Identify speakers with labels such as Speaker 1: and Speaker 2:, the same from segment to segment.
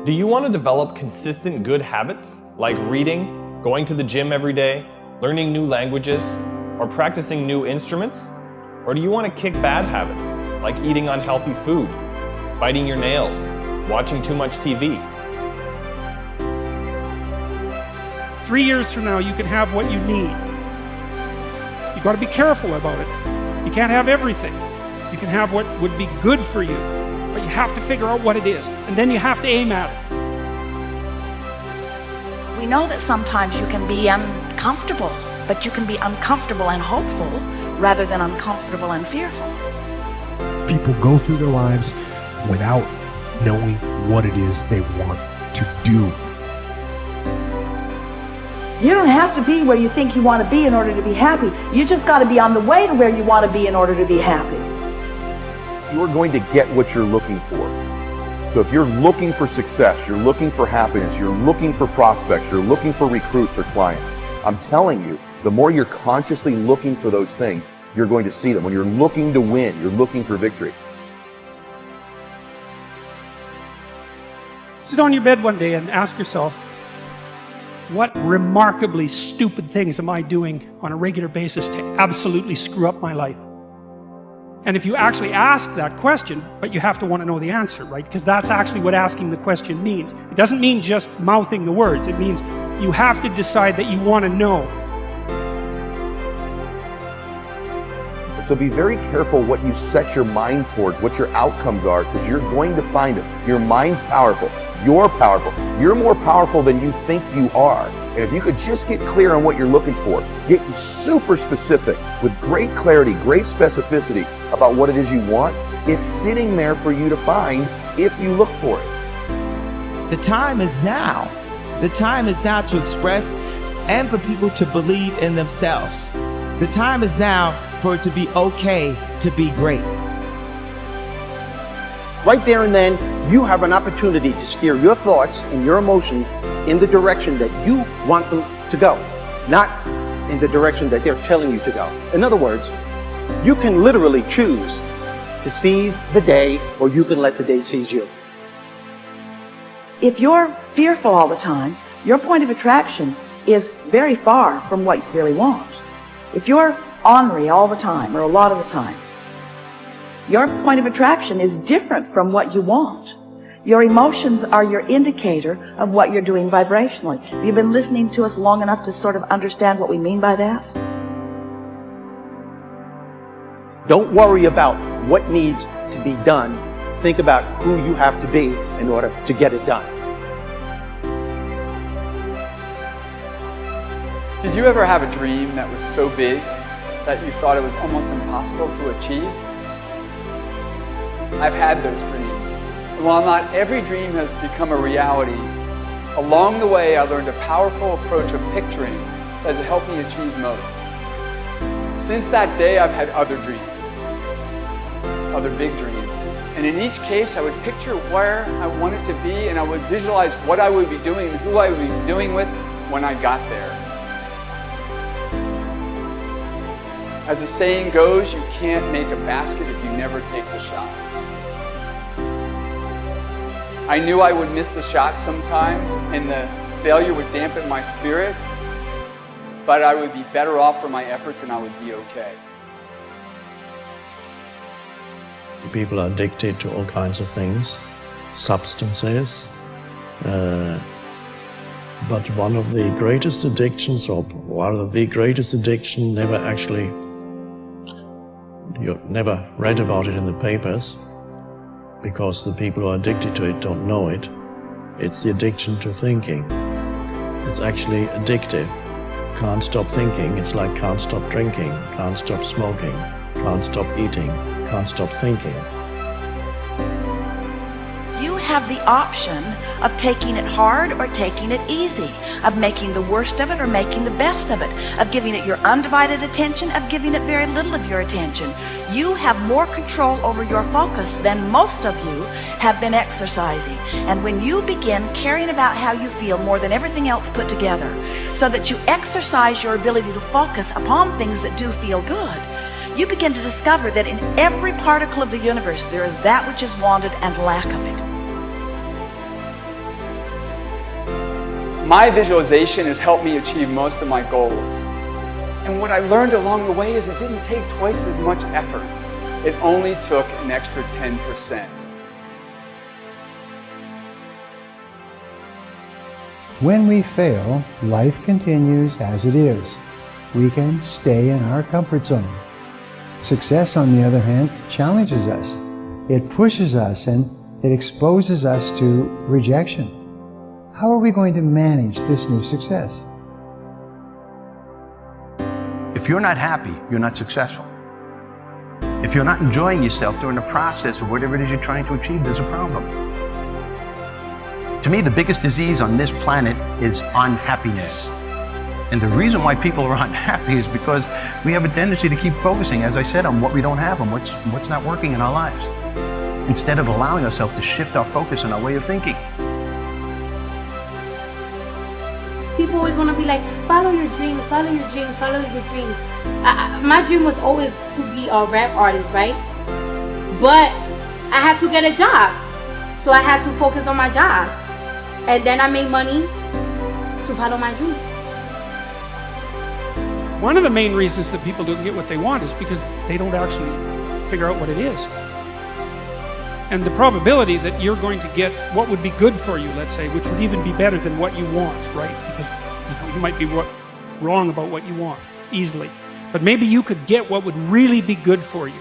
Speaker 1: Do you want to develop consistent good habits like reading, going to the gym every day, learning new languages, or practicing new instruments? Or do you want to kick bad habits like eating unhealthy food, biting your nails, watching too much TV?
Speaker 2: 3 years from now, you can have what you need. You've got to be careful about it. You can't have everything. You can have what would be good for you, but you have to figure out what it is, and then you have to aim at it.
Speaker 3: We know that sometimes you can be uncomfortable, but you can be uncomfortable and hopeful rather than uncomfortable and fearful.
Speaker 4: People go through their lives without knowing what it is they want to do.
Speaker 5: You don't have to be where you think you want to be in order to be happy. You just got to be on the way to where you want to be in order to be happy.
Speaker 6: You're going to get what you're looking for. So if you're looking for success, you're looking for happiness, you're looking for prospects, you're looking for recruits or clients, I'm telling you, the more you're consciously looking for those things, you're going to see them. When you're looking to win, you're looking for victory.
Speaker 2: Sit on your bed one day and ask yourself, what remarkably stupid things am I doing on a regular basis to absolutely screw up my life? And if you actually ask that question, but you have to want to know the answer, right? Because that's actually what asking the question means. It doesn't mean just mouthing the words. It means you have to decide that you want to know.
Speaker 6: So be very careful what you set your mind towards, what your outcomes are, because you're going to find them. Your mind's powerful. You're powerful. You're more powerful than you think you are. And if you could just get clear on what you're looking for, get super specific with great clarity, great specificity about what it is you want, it's sitting there for you to find if you look for it.
Speaker 7: The time is now. The time is now to express and for people to believe in themselves. The time is now for it to be okay to be great.
Speaker 8: Right there and then, you have an opportunity to steer your thoughts and your emotions in the direction that you want them to go, not in the direction that they're telling you to go. In other words, you can literally choose to seize the day, or you can let the day seize you.
Speaker 5: If you're fearful all the time, your point of attraction is very far from what you really want. If you're ornery all the time, or a lot of the time, your point of attraction is different from what you want. Your emotions are your indicator of what you're doing vibrationally. You've been listening to us long enough to sort of understand what we mean by that?
Speaker 8: Don't worry about what needs to be done. Think about who you have to be in order to get it done.
Speaker 9: Did you ever have a dream that was so big that you thought it was almost impossible to achieve? I've had those dreams. And while not every dream has become a reality, along the way I learned a powerful approach of picturing that has helped me achieve most. Since that day, I've had other dreams, other big dreams. And in each case, I would picture where I wanted to be, and I would visualize what I would be doing and who I would be doing with when I got there. As the saying goes, you can't make a basket if you never take the shot. I knew I would miss the shot sometimes, and the failure would dampen my spirit, but I would be better off for my efforts and I would be okay.
Speaker 10: People are addicted to all kinds of things, substances, but one of the greatest addictions, or rather the greatest addiction, you never read about it in the papers, because the people who are addicted to it don't know it. It's the addiction to thinking. It's actually addictive. Can't stop thinking. It's like can't stop drinking, can't stop smoking, can't stop eating, can't stop thinking.
Speaker 3: You have the option of taking it hard or taking it easy, of making the worst of it or making the best of it, of giving it your undivided attention, of giving it very little of your attention. You have more control over your focus than most of you have been exercising. And when you begin caring about how you feel more than everything else put together, so that you exercise your ability to focus upon things that do feel good, you begin to discover that in every particle of the universe there is that which is wanted and lack of it.
Speaker 9: My visualization has helped me achieve most of my goals. And what I learned along the way is it didn't take twice as much effort. It only took an extra 10%.
Speaker 11: When we fail, life continues as it is. We can stay in our comfort zone. Success, on the other hand, challenges us. It pushes us and it exposes us to rejection. How are we going to manage this new success?
Speaker 8: If you're not happy, you're not successful. If you're not enjoying yourself during the process of whatever it is you're trying to achieve, there's a problem. To me, the biggest disease on this planet is unhappiness. And the reason why people are unhappy is because we have a tendency to keep focusing, as I said, on what we don't have, on what's not working in our lives, instead of allowing ourselves to shift our focus and our way of thinking.
Speaker 12: People always want to be like, follow your dreams, follow your dreams, follow your dreams. My dream was always to be a rap artist, right? But I had to get a job. So I had to focus on my job. And then I made money to follow my dream.
Speaker 2: One of the main reasons that people don't get what they want is because they don't actually figure out what it is. And the probability that you're going to get what would be good for you, let's say, which would even be better than what you want, right? Because you might be wrong about what you want easily. But maybe you could get what would really be good for you.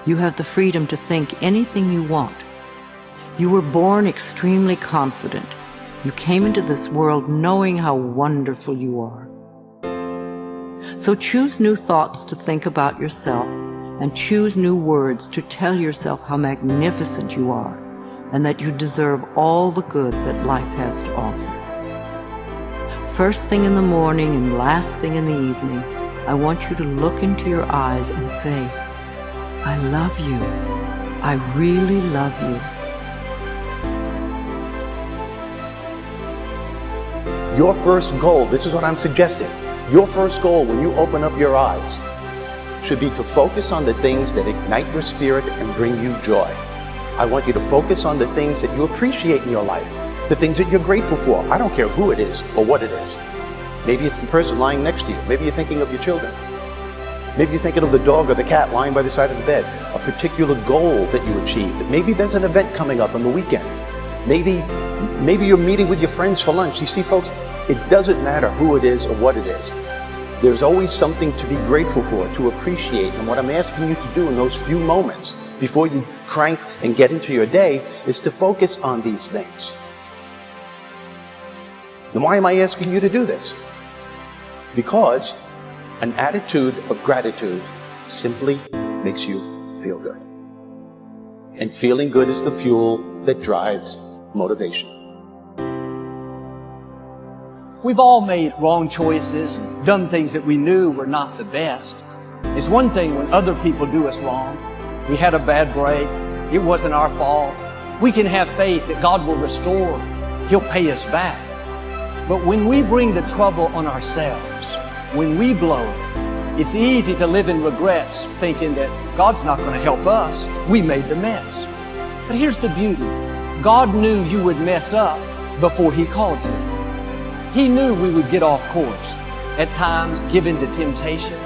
Speaker 13: You have the freedom to think anything you want. You were born extremely confident. You came into this world knowing how wonderful you are. So choose new thoughts to think about yourself, and choose new words to tell yourself how magnificent you are, and that you deserve all the good that life has to offer. First thing in the morning and last thing in the evening, I want you to look into your eyes and say, I love you. I really love you.
Speaker 8: Your first goal, this is what I'm suggesting, your first goal when you open up your eyes should be to focus on the things that ignite your spirit and bring you joy. I want you to focus on the things that you appreciate in your life, the things that you're grateful for. I don't care who it is or what it is. Maybe it's the person lying next to you. Maybe you're thinking of your children. Maybe you're thinking of the dog or the cat lying by the side of the bed. A particular goal that you achieved. Maybe there's an event coming up on the weekend. Maybe you're meeting with your friends for lunch. You see, folks, it doesn't matter who it is or what it is. There's always something to be grateful for, to appreciate. And what I'm asking you to do in those few moments before you crank and get into your day is to focus on these things. And why am I asking you to do this? Because an attitude of gratitude simply makes you feel good. And feeling good is the fuel that drives motivation.
Speaker 14: We've all made wrong choices and done things that we knew were not the best. It's one thing when other people do us wrong. We had a bad break. It wasn't our fault. We can have faith that God will restore. He'll pay us back. But when we bring the trouble on ourselves, when we blow it, it's easy to live in regrets, thinking that God's not going to help us. We made the mess. But here's the beauty. God knew you would mess up before He called you. He knew we would get off course, at times given to temptation.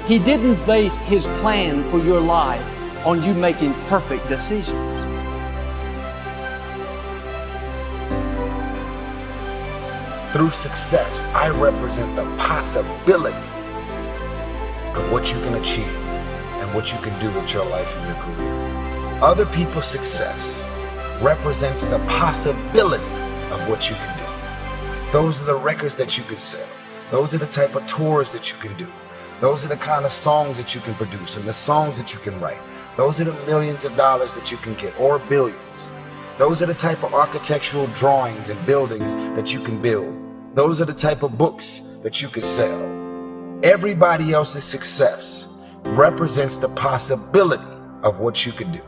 Speaker 14: He didn't base His plan for your life on you making perfect decisions.
Speaker 15: Through success, I represent the possibility of what you can achieve and what you can do with your life and your career. Other people's success represents the possibility of what you can do. Those are the records that you can sell. Those are the type of tours that you can do. Those are the kind of songs that you can produce and the songs that you can write. Those are the millions of dollars that you can get, or billions. Those are the type of architectural drawings and buildings that you can build. Those are the type of books that you can sell. Everybody else's success represents the possibility of what you could do.